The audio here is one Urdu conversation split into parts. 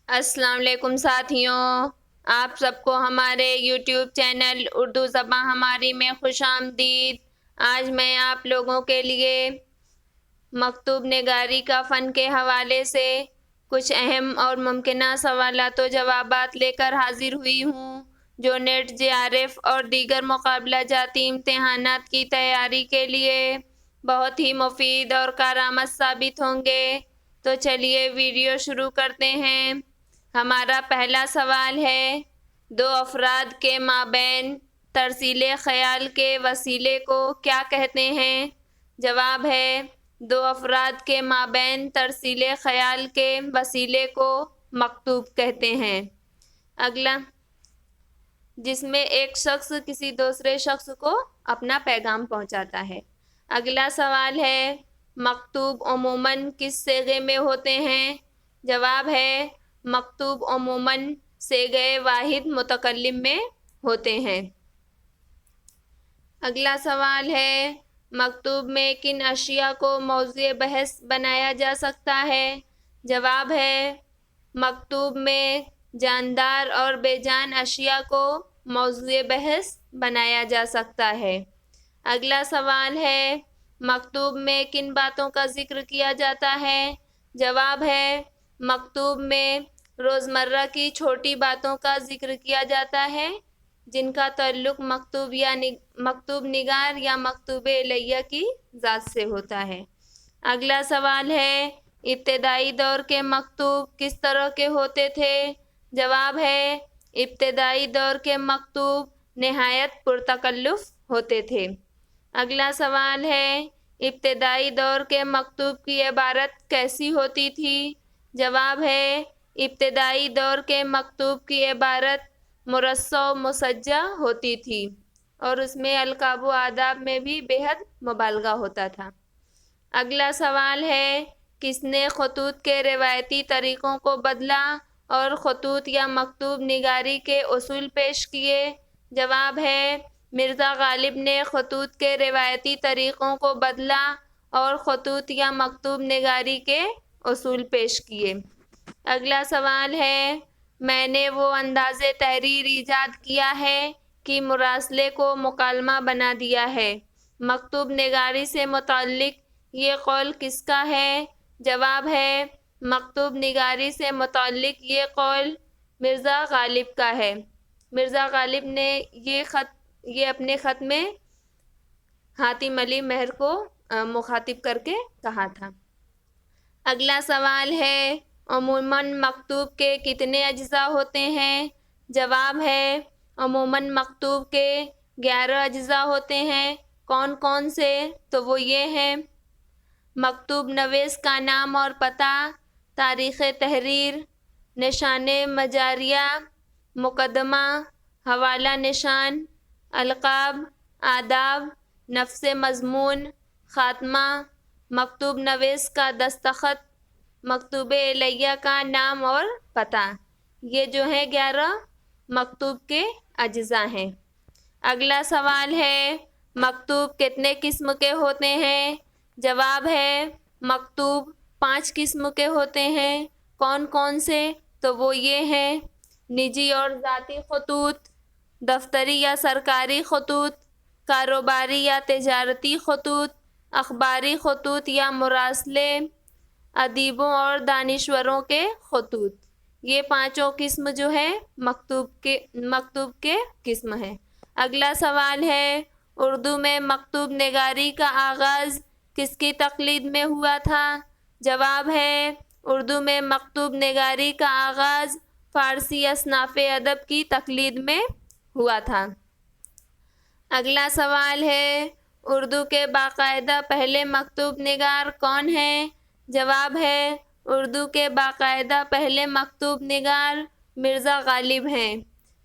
السلام علیکم ساتھیوں، آپ سب کو ہمارے یوٹیوب چینل اردو زباں ہماری میں خوش آمدید۔ آج میں آپ لوگوں کے لیے مکتوب نگاری کا فن کے حوالے سے کچھ اہم اور ممکنہ سوالات و جوابات لے کر حاضر ہوئی ہوں، جو نیٹ JRF اور دیگر مقابلہ جاتی امتحانات کی تیاری کے لیے بہت ہی مفید اور کارآمد ثابت ہوں گے۔ تو چلیے ویڈیو شروع کرتے ہیں۔ ہمارا پہلا سوال ہے، دو افراد کے مابین ترسیل خیال کے وسیلے کو کیا کہتے ہیں؟ جواب ہے، دو افراد کے مابین ترسیل خیال کے وسیلے کو مکتوب کہتے ہیں۔ اگلا، جس میں ایک شخص کسی دوسرے شخص کو اپنا پیغام پہنچاتا ہے۔ اگلا سوال ہے، مکتوب عموماً کس صیغے میں ہوتے ہیں؟ جواب ہے، مکتوب عموماً صیغہ واحد متکلم میں ہوتے ہیں۔ اگلا سوال ہے، مکتوب میں کن اشیاء کو موضوع بحث بنایا جا سکتا ہے؟ جواب ہے، مکتوب میں جاندار اور بے جان اشیاء کو موضوع بحث بنایا جا سکتا ہے۔ اگلا سوال ہے، مکتوب میں کن باتوں کا ذکر کیا جاتا ہے؟ جواب ہے، مکتوب میں روزمرہ کی چھوٹی باتوں کا ذکر کیا جاتا ہے، جن کا تعلق مکتوب نگار یا مکتوب الیہ کی ذات سے ہوتا ہے۔ اگلا سوال ہے، ابتدائی دور کے مکتوب کس طرح کے ہوتے تھے؟ جواب ہے، ابتدائی دور کے مکتوب نہایت پرتکلف ہوتے تھے۔ اگلا سوال ہے، ابتدائی دور کے مکتوب کی عبارت کیسی ہوتی تھی؟ جواب ہے، ابتدائی دور کے مکتوب کی عبارت مرصع و مسجع ہوتی تھی، اور اس میں القاب و آداب میں بھی بے حد مبالغہ ہوتا تھا۔ اگلا سوال ہے، کس نے خطوط کے روایتی طریقوں کو بدلا اور خطوط یا مکتوب نگاری کے اصول پیش کیے؟ جواب ہے، مرزا غالب نے خطوط کے روایتی طریقوں کو بدلا اور خطوط یا مکتوب نگاری کے اصول پیش کیے۔ اگلا سوال ہے، میں نے وہ انداز تحریر ایجاد کیا ہے کہ مراسلے کو مکالمہ بنا دیا ہے۔ مکتوب نگاری سے متعلق یہ قول کس کا ہے؟ جواب ہے، مکتوب نگاری سے متعلق یہ قول مرزا غالب کا ہے۔ مرزا غالب نے یہ اپنے خط میں حاتم علی مہر کو مخاطب کر کے کہا تھا۔ اگلا سوال ہے، عموماً مکتوب کے کتنے اجزاء ہوتے ہیں؟ جواب ہے، عموماً مکتوب کے 11 اجزاء ہوتے ہیں۔ کون کون سے؟ تو وہ یہ ہیں، مکتوب نویس کا نام اور پتہ، تاریخ تحریر، نشان مجاریہ، مقدمہ، حوالہ نشان، القاب، آداب، نفس مضمون، خاتمہ، مکتوب نویس کا دستخط، مکتوب الیہ کا نام اور پتہ۔ یہ جو ہیں 11 مکتوب کے اجزاء ہیں۔ اگلا سوال ہے، مکتوب کتنے قسم کے ہوتے ہیں؟ جواب ہے، مکتوب 5 قسم کے ہوتے ہیں۔ کون کون سے؟ تو وہ یہ ہیں، نجی اور ذاتی خطوط، دفتری یا سرکاری خطوط، کاروباری یا تجارتی خطوط، اخباری خطوط یا مراسلے، ادیبوں اور دانشوروں کے خطوط۔ یہ 5 قسم جو ہے مکتوب کے قسم ہیں۔ اگلا سوال ہے، اردو میں مکتوب نگاری کا آغاز کس کی تقلید میں ہوا تھا؟ جواب ہے، اردو میں مکتوب نگاری کا آغاز فارسی اصناف ادب کی تقلید میں ہوا تھا۔ اگلا سوال ہے، اردو کے باقاعدہ پہلے مکتوب نگار کون ہیں؟ جواب ہے، اردو کے باقاعدہ پہلے مکتوب نگار مرزا غالب ہیں۔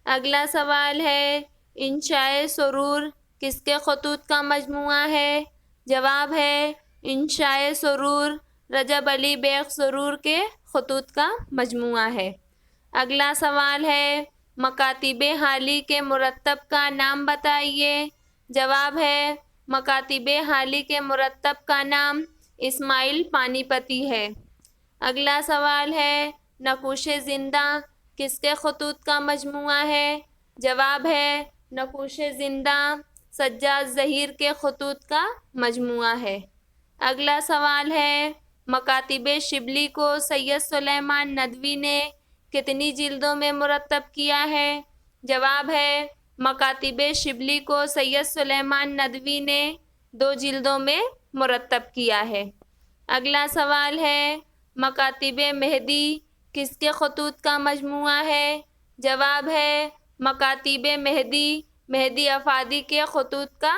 اگلا سوال ہے، انشائے سرور کس کے خطوط کا مجموعہ ہے؟ جواب ہے، انشائے سرور رجب علی بیگ سرور کے خطوط کا مجموعہ ہے۔ اگلا سوال ہے، مکاتب حالی کے مرتب کا نام بتائیے۔ جواب ہے، مکاتب حالی کے مرتب کا نام اسماعیل پانی پتی ہے۔ اگلا سوال ہے، نقوش زندہ کس کے خطوط کا مجموعہ ہے؟ جواب ہے نقوش زندہ سجاد ظہیر کے خطوط کا مجموعہ ہے۔ اگلا سوال ہے مکاتب شبلی کو سید سلیمان ندوی نے کتنی جلدوں میں مرتب کیا ہے؟ جواب ہے مکاتب شبلی کو سید سلیمان ندوی نے 2 جلدوں میں مرتب کیا ہے۔ اگلا سوال ہے مکاتب مہدی کس کے خطوط کا مجموعہ ہے؟ جواب ہے مکاتب مہدی مہدی افادی کے خطوط کا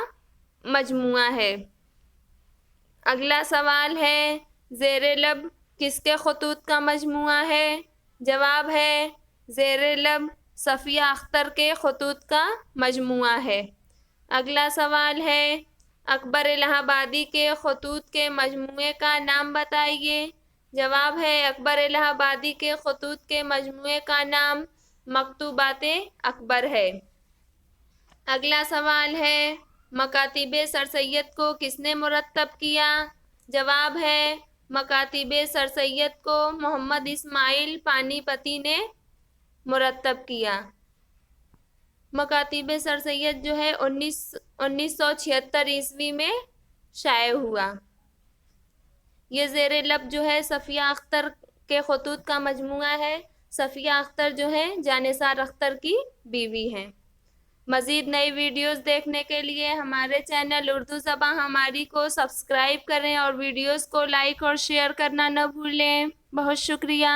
مجموعہ ہے۔ اگلا سوال ہے زیر لب کس کے خطوط کا مجموعہ ہے؟ جواب ہے زیر لب صفیہ اختر کے خطوط کا مجموعہ ہے۔ اگلا سوال ہے اکبر الہ آبادی کے خطوط کے مجموعے کا نام بتائیے۔ جواب ہے اکبر الہ آبادی کے خطوط کے مجموعے کا نام مکتوبات اکبر ہے۔ اگلا سوال ہے مکاتب سر سید کو کس نے مرتب کیا؟ جواب ہے مکاتب سر سید کو محمد اسماعیل پانی پتی نے مرتب کیا۔ مکاتب سر سید جو ہے 1976 عیسوی میں شائع ہوا۔ یہ زیر لب جو ہے صفیہ اختر کے خطوط کا مجموعہ ہے۔ صفیہ اختر جو ہے جانثار اختر کی بیوی ہیں۔ مزید نئی ویڈیوز دیکھنے کے لیے ہمارے چینل اردو زبان ہماری کو سبسکرائب کریں اور ویڈیوز کو لائک اور شیئر کرنا نہ بھولیں۔ بہت شکریہ۔